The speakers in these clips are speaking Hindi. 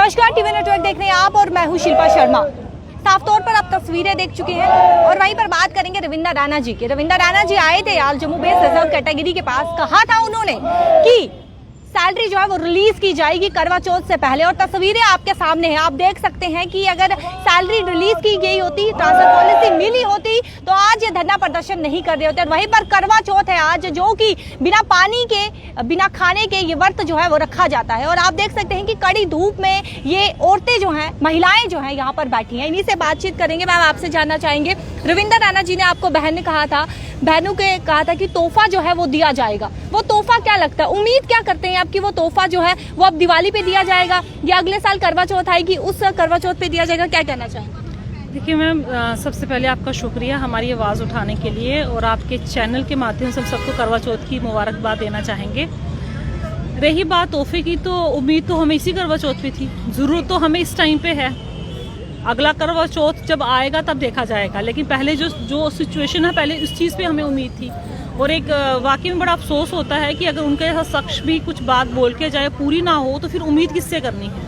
नमस्कार, टीवी नेटवर्क देख रहे हैं आप और मैं हूं शिल्पा शर्मा। साफ तौर पर आप तस्वीरें देख चुके हैं और वहीं पर बात करेंगे रविंदर रैना जी की। रविंदर रैना जी आए थे यार जम्मू बेस रिजर्व कैटेगरी के पास। कहा था उन्होंने कि सैलरी जो है वो रिलीज की जाएगी करवा चौथ से पहले, और तस्वीरें आपके सामने हैं। आप देख सकते हैं कि अगर सैलरी रिलीज की गई होती, ट्रांसफर पॉलिसी मिली होती, तो आज ये धरना प्रदर्शन नहीं कर रहे होते। वहीं पर करवा चौथ है आज, जो कि बिना पानी के, बिना खाने के ये व्रत जो है वो रखा जाता है। और आप देख सकते हैं कि कड़ी धूप में ये औरतें जो हैं, महिलाएं जो हैं यहाँ पर बैठी हैं। इन्हीं से बातचीत करेंगे। मैम, आपसे जानना चाहेंगे, रविंदर रैना जी ने आपको बहनों के कहा था कि तोहफा जो है वो दिया जाएगा। वो तोहफा क्या लगता है, उम्मीद क्या करते हैं आपकी वो तोहफा जो है वो अब दिवाली पे दिया जाएगा या अगले साल करवा चौथ आएगी उस करवा चौथ पे दिया जाएगा? क्या कहना चाहेंगे? देखिए मैम, सबसे पहले आपका शुक्रिया हमारी आवाज़ उठाने के लिए, और आपके चैनल के माध्यम से हम सबको करवा चौथ की मुबारकबाद देना चाहेंगे। रही बात तोहफे की, तो उम्मीद तो हमें इसी करवा चौथ पे थी, ज़रूरत तो हमें इस टाइम पे है। अगला करवा चौथ जब आएगा तब देखा जाएगा, लेकिन पहले जो सिचुएशन है, पहले इस चीज़ पे हमें उम्मीद थी। और एक वाकई में बड़ा अफसोस होता है कि अगर उनके शख्स भी कुछ बात बोल के जाए पूरी ना हो, तो फिर उम्मीद किससे करनी है?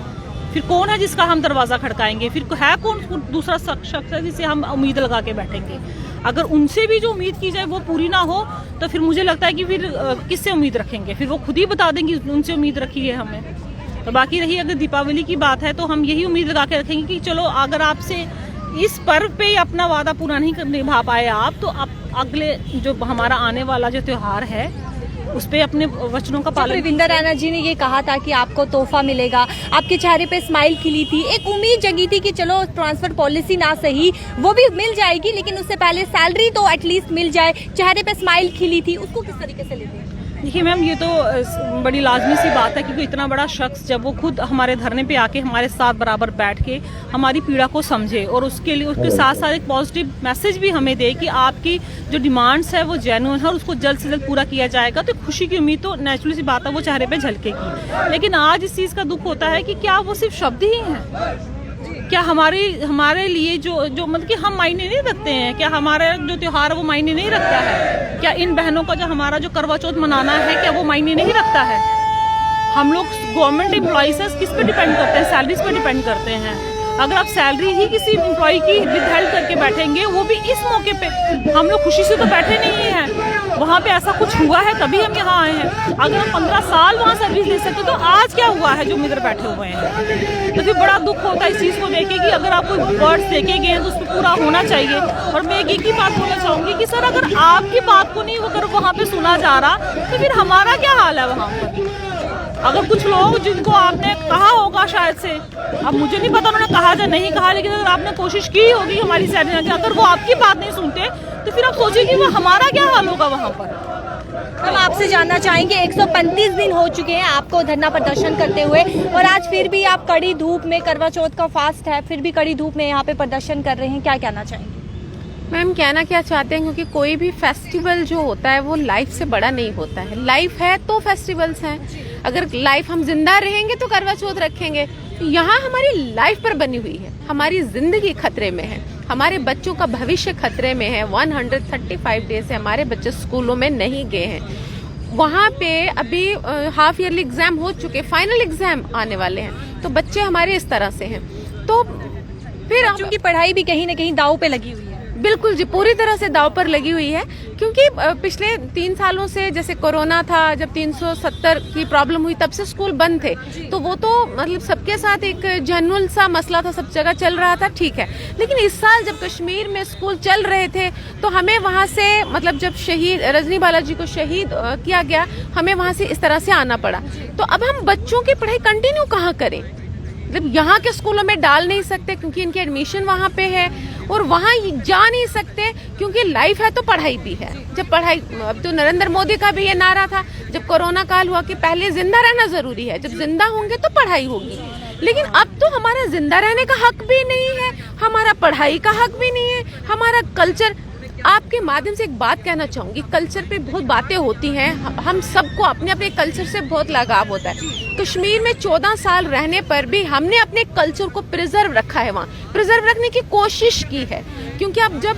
फिर कौन है जिसका हम दरवाज़ा खड़काएंगे? फिर है कौन दूसरा शख्स है जिसे हम उम्मीद लगा के बैठेंगे? अगर उनसे भी जो उम्मीद की जाए वो पूरी ना हो, तो फिर मुझे लगता है कि फिर किससे उम्मीद रखेंगे? फिर वो खुद ही बता देंगे उनसे उम्मीद रखी है हमने। तो बाकी रही अगर दीपावली की बात है, तो हम यही उम्मीद लगा के रखेंगे कि चलो, अगर आपसे इस पर्व पे अपना वादा पूरा नहीं निभा पाए आप, तो आप अगले जो हमारा आने वाला जो त्योहार है उस पे अपने वचनों का पालन। रविंदर रैना जी ने ये कहा था कि आपको तोहफा मिलेगा, आपके चेहरे पे स्माइल खिली थी, एक उम्मीद जगी थी कि चलो ट्रांसफर पॉलिसी ना सही वो भी मिल जाएगी, लेकिन उससे पहले सैलरी तो एटलीस्ट मिल जाए। चेहरे पे स्माइल खिली थी, उसको किस तरीके से लेते हैं? देखिए मैम, ये तो बड़ी लाजमी सी बात है, क्योंकि इतना बड़ा शख्स जब वो खुद हमारे धरने पे आके हमारे साथ बराबर बैठ के हमारी पीड़ा को समझे, और उसके लिए उसके साथ साथ एक पॉजिटिव मैसेज भी हमें दे कि आपकी जो डिमांड्स है वो जेन्युइन है और उसको जल्द से जल्द पूरा किया जाएगा, तो खुशी की उम्मीद तो नेचुरली सी बात है, वो चेहरे पे झलकेगी। लेकिन आज इस चीज़ का दुख होता है कि क्या वो सिर्फ शब्द ही हैं? क्या हमारे लिए जो मतलब कि हम मायने नहीं रखते हैं? क्या हमारा जो त्योहार है वो मायने नहीं रखता है? क्या इन बहनों का जो हमारा जो करवा चौथ मनाना है, क्या वो मायने नहीं रखता है? हम लोग गवर्नमेंट एम्प्लॉइज किस पे डिपेंड करते हैं? सैलरीज पे डिपेंड करते हैं। अगर आप सैलरी ही किसी एम्प्लॉय की विदहेल्ड करके बैठेंगे, वो भी इस मौके पे, हम लोग खुशी से तो बैठे नहीं हैं। वहाँ पे ऐसा कुछ हुआ है तभी हम यहाँ आए हैं। अगर हम 15 साल वहाँ सर्विस ले सकते तो आज क्या हुआ है जो हम इधर बैठे हुए हैं? तो फिर बड़ा दुख होता है इस चीज़ को देखे कि अगर आप कोई वर्ड्स देखे गए हैं तो उस पर पूरा होना चाहिए। और मैं एक ही बात बोलना चाहूँगी कि सर, अगर आपकी बात को नहीं अगर वहाँ पे सुना जा रहा, तो फिर हमारा क्या हाल है वहाँ पर? अगर कुछ लोग जिनको आपने कहा होगा शायद से, अब मुझे नहीं पता उन्होंने कहा या नहीं कहा, लेकिन अगर आपने कोशिश की होगी हमारी सैलरी की, अगर वो आपकी बात नहीं सुनते, तो फिर आप सोचिए कि वो हमारा क्या हाल होगा वहाँ पर। हम आपसे जानना चाहेंगे, 135 दिन हो चुके हैं आपको धरना प्रदर्शन करते हुए, और आज फिर भी आप कड़ी धूप में, करवा चौथ का फास्ट है, फिर भी कड़ी धूप में यहाँ पे प्रदर्शन कर रहे हैं। क्या कहना चाहेंगे? मैम, कहना क्या चाहते हैं, क्योंकि कोई भी फेस्टिवल जो होता है वो लाइफ से बड़ा नहीं होता है। लाइफ है तो फेस्टिवल्स हैं। अगर लाइफ हम जिंदा रहेंगे तो करवा चौथ रखेंगे। यहाँ हमारी लाइफ पर बनी हुई है, हमारी जिंदगी खतरे में है, हमारे बच्चों का भविष्य खतरे में है। 135 डेज से हमारे बच्चे स्कूलों में नहीं गए हैं। वहाँ पे अभी हाफ ईयरली एग्जाम हो चुके, फाइनल एग्जाम आने वाले हैं, तो बच्चे हमारे इस तरह से हैं। तो फिर बच्चों की पढ़ाई भी कहीं ना कहीं दांव पे लगी हुई है। बिल्कुल जी, पूरी तरह से दाव पर लगी हुई है, क्योंकि पिछले 3 सालों से, जैसे कोरोना था, जब 370 की प्रॉब्लम हुई, तब से स्कूल बंद थे। तो वो तो मतलब सबके साथ एक जेन्युइन सा मसला था, सब जगह चल रहा था, ठीक है। लेकिन इस साल जब कश्मीर में स्कूल चल रहे थे, तो हमें वहाँ से, मतलब जब शहीद रजनी बालाजी को शहीद किया गया, हमें वहाँ से इस तरह से आना पड़ा। तो अब हम बच्चों की पढ़ाई कंटिन्यू कहाँ करें? मतलब यहाँ के स्कूलों में डाल नहीं सकते क्योंकि इनकी एडमिशन वहाँ पे है, और वहाँ जा नहीं सकते क्योंकि लाइफ है तो पढ़ाई भी है। जब पढ़ाई, अब तो नरेंद्र मोदी का भी ये नारा था जब कोरोना काल हुआ कि पहले जिंदा रहना जरूरी है, जब जिंदा होंगे तो पढ़ाई होगी। लेकिन अब तो हमारा जिंदा रहने का हक भी नहीं है, हमारा पढ़ाई का हक भी नहीं है, हमारा कल्चर। आपके माध्यम से एक बात कहना चाहूंगी, कल्चर पे बहुत बातें होती हैं, हम सबको अपने अपने कल्चर से बहुत लगाव होता है। कश्मीर में 14 साल रहने पर भी हमने अपने कल्चर को प्रिजर्व रखा है, वहाँ प्रिजर्व रखने की कोशिश की है। क्योंकि अब जब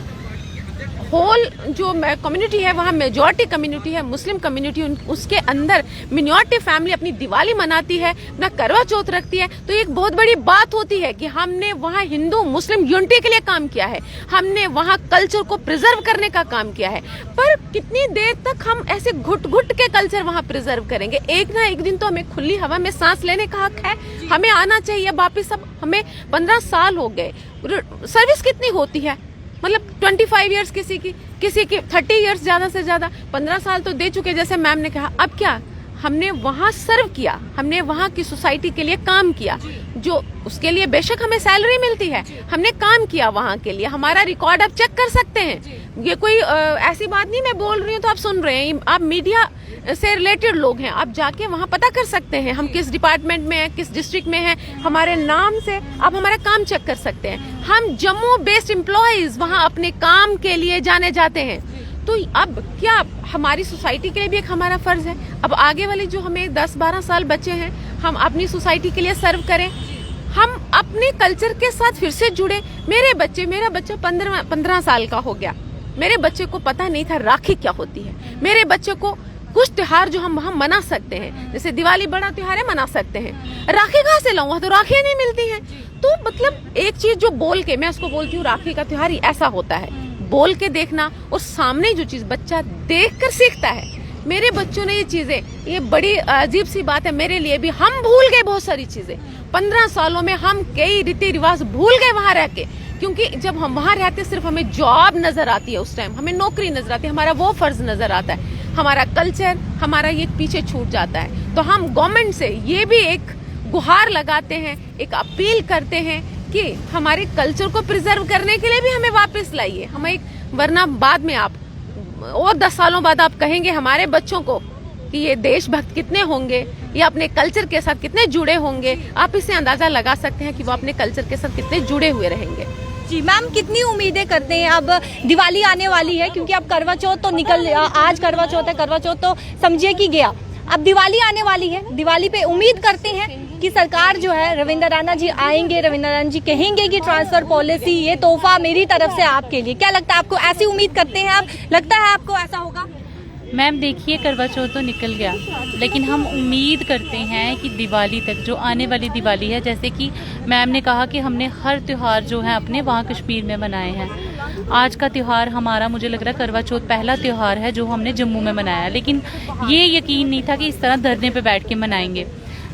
होल जो कम्युनिटी है वहाँ मेजॉरिटी कम्युनिटी है, मुस्लिम कम्युनिटी, उसके अंदर मिनॉरिटी फैमिली अपनी दिवाली मनाती है, अपना करवा चौथ रखती है, तो एक बहुत बड़ी बात होती है कि हमने वहाँ हिंदू मुस्लिम यूनिटी के लिए काम किया है, हमने वहाँ कल्चर को प्रिजर्व करने का काम किया है। पर कितनी देर तक हम ऐसे घुट घुट के कल्चर वहाँ प्रिजर्व करेंगे? एक ना एक दिन तो हमें खुली हवा में सांस लेने का हक है, हमें आना चाहिए वापिस। अब हमें 15 साल हो गए, सर्विस कितनी होती है, मतलब 25 इयर्स किसी की 30 इयर्स, ज्यादा से ज्यादा 15 साल तो दे चुके, जैसे मैम ने कहा। अब क्या, हमने वहाँ सर्व किया, हमने वहाँ की सोसाइटी के लिए काम किया, जो उसके लिए बेशक हमें सैलरी मिलती है, हमने काम किया वहाँ के लिए, हमारा रिकॉर्ड आप चेक कर सकते हैं। ये कोई ऐसी बात नहीं मैं बोल रही हूँ तो आप सुन रहे हैं, आप मीडिया से रिलेटेड लोग हैं, आप जाके वहाँ पता कर सकते हैं हम किस डिपार्टमेंट में हैं, किस डिस्ट्रिक्ट में हैं, हमारे नाम से आप हमारा काम चेक कर सकते हैं। हम जम्मू बेस्ड एम्प्लॉयज वहाँ अपने काम के लिए जाने जाते हैं। तो अब क्या हमारी सोसाइटी के लिए भी एक हमारा फर्ज है, अब आगे वाले जो हमें 10-12 साल बचे हैं, हम अपनी सोसाइटी के लिए सर्व करें, हम अपने कल्चर के साथ फिर से जुड़े। मेरा बच्चा 15 साल का हो गया, मेरे बच्चे को पता नहीं था राखी क्या होती है। मेरे बच्चे को कुछ त्योहार जो हम वहाँ मना सकते हैं, जैसे दिवाली बड़ा त्योहार है, मना सकते हैं, राखी कहाँ से लाऊं, तो राखियाँ नहीं मिलती हैं। तो मतलब एक चीज जो बोल के, मैं उसको बोलती हूँ राखी का त्योहार ही ऐसा होता है, बोल के देखना और सामने जो चीज बच्चा देख कर सीखता है। मेरे बच्चों ने ये चीजें, ये बड़ी अजीब सी बात है मेरे लिए भी, हम भूल गए बहुत सारी चीजें। 15 सालों में हम कई रीति रिवाज भूल गए वहां रह के, क्योंकि जब हम वहां रहते सिर्फ हमें जॉब नजर आती है, उस टाइम हमें नौकरी नजर आती है, हमारा वो फर्ज नजर आता है, हमारा कल्चर हमारा ये पीछे छूट जाता है। तो हम गवर्नमेंट से ये भी एक गुहार लगाते हैं, एक अपील करते हैं कि हमारे कल्चर को प्रिजर्व करने के लिए भी हमें वापस लाइए। हमें, वरना बाद में आप और 10 सालों बाद आप कहेंगे हमारे बच्चों को कि ये देशभक्त कितने होंगे, या अपने कल्चर के साथ कितने जुड़े होंगे। आप इससे अंदाजा लगा सकते हैं कि वो अपने कल्चर के साथ कितने जुड़े हुए रहेंगे। जी मैम, कितनी उम्मीदें करते हैं? अब दिवाली आने वाली है, क्योंकि अब करवा चौथ तो आज करवा चौथ है, करवा चौथ तो समझिए कि गया, अब दिवाली आने वाली है। दिवाली पे उम्मीद करते हैं कि सरकार जो है, रविंद्र रैना जी आएंगे, रविंद्र रैना जी कहेंगे कि ट्रांसफर पॉलिसी ये तोहफा मेरी तरफ से आपके लिए। क्या लगता है आपको, ऐसी उम्मीद करते हैं आप, लगता है आपको ऐसा होगा? मैम देखिए, करवा चौथ तो निकल गया, लेकिन हम उम्मीद करते हैं कि दिवाली तक, जो आने वाली दिवाली है, जैसे कि मैम ने कहा कि हमने हर त्यौहार जो है अपने वहाँ कश्मीर में मनाए हैं। आज का त्यौहार हमारा, मुझे लग रहा है करवा चौथ पहला त्यौहार है जो हमने जम्मू में मनाया, लेकिन ये यकीन नहीं था कि इस तरह धरने पे बैठ के मनाएंगे।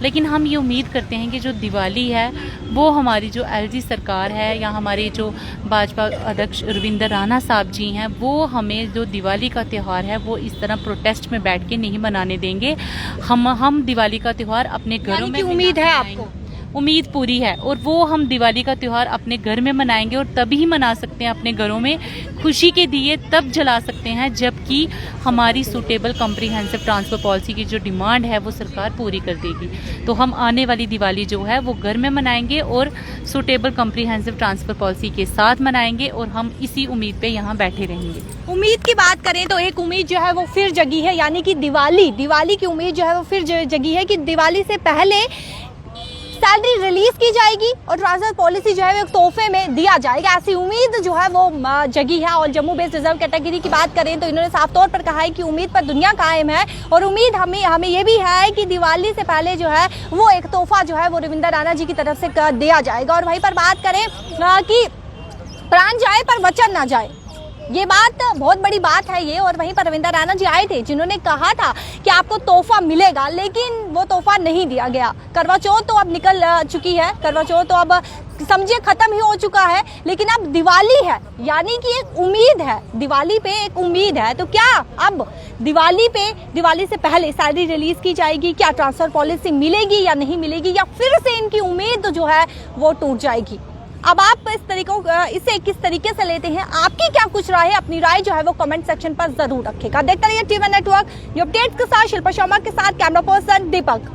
लेकिन हम ये उम्मीद करते हैं कि जो दिवाली है वो हमारी जो एलजी सरकार है, या हमारे जो भाजपा अध्यक्ष रविंद्र रैना साहब जी हैं, वो हमें जो दिवाली का त्यौहार है वो इस तरह प्रोटेस्ट में बैठ के नहीं मनाने देंगे। हम दिवाली का त्यौहार अपने घरों में, उम्मीद है आपको? उम्मीद पूरी है, और वो हम दिवाली का त्यौहार अपने घर में मनाएंगे, और तभी मना सकते हैं अपने घरों में, खुशी के दिए तब जला सकते हैं जबकि हमारी सूटेबल कॉम्प्रिहेंसिव ट्रांसफर पॉलिसी की जो डिमांड है वो सरकार पूरी कर देगी। तो हम आने वाली दिवाली जो है वो घर में मनाएंगे और सूटेबल कॉम्प्रिहेंसिव ट्रांसफर पॉलिसी के साथ मनाएंगे, और हम इसी उम्मीद पे यहाँ बैठे रहेंगे। उम्मीद की बात करें तो एक उम्मीद जो है वो फिर जगी है, यानी कि दिवाली की उम्मीद जो है वो फिर जगी है कि दिवाली से पहले सैलरी रिलीज की जाएगी और ट्रांसफर पॉलिसी जो है वो एक तोहफे में दिया जाएगा। ऐसी उम्मीद जो है वो जगी है। और जम्मू बेस्ड रिजर्व कैटेगरी की बात करें तो इन्होंने साफ तौर पर कहा है कि उम्मीद पर दुनिया कायम है, और उम्मीद हमें ये भी है कि दिवाली से पहले जो है वो एक तोहफा जो है वो रविंद्र रैना जी की तरफ से दिया जाएगा। और वहीं पर बात करें कि प्राण जाए पर वचन ना जाए, ये बात बहुत बड़ी बात है ये। और वहीं पर रविंद्र रैना जी आए थे जिन्होंने कहा था कि आपको तोहफा मिलेगा, लेकिन वो तोहफा नहीं दिया गया। करवा चौथ तो अब निकल चुकी है, करवा चौथ तो अब समझिए खत्म ही हो चुका है, लेकिन अब दिवाली है, यानी कि एक उम्मीद है, दिवाली पे एक उम्मीद है। तो क्या अब दिवाली से पहले सैलरी रिलीज की जाएगी? क्या ट्रांसफर पॉलिसी मिलेगी या नहीं मिलेगी, या फिर से इनकी उम्मीद जो है वो टूट जाएगी? अब आप इसे किस तरीके से लेते हैं, आपकी क्या कुछ राय है? अपनी राय जो है वो कमेंट सेक्शन पर जरूर रखेगा। देखते रहिए टीवी नेटवर्क, अपडेट्स के साथ शिल्पा शर्मा के साथ कैमरा पर्सन दीपक।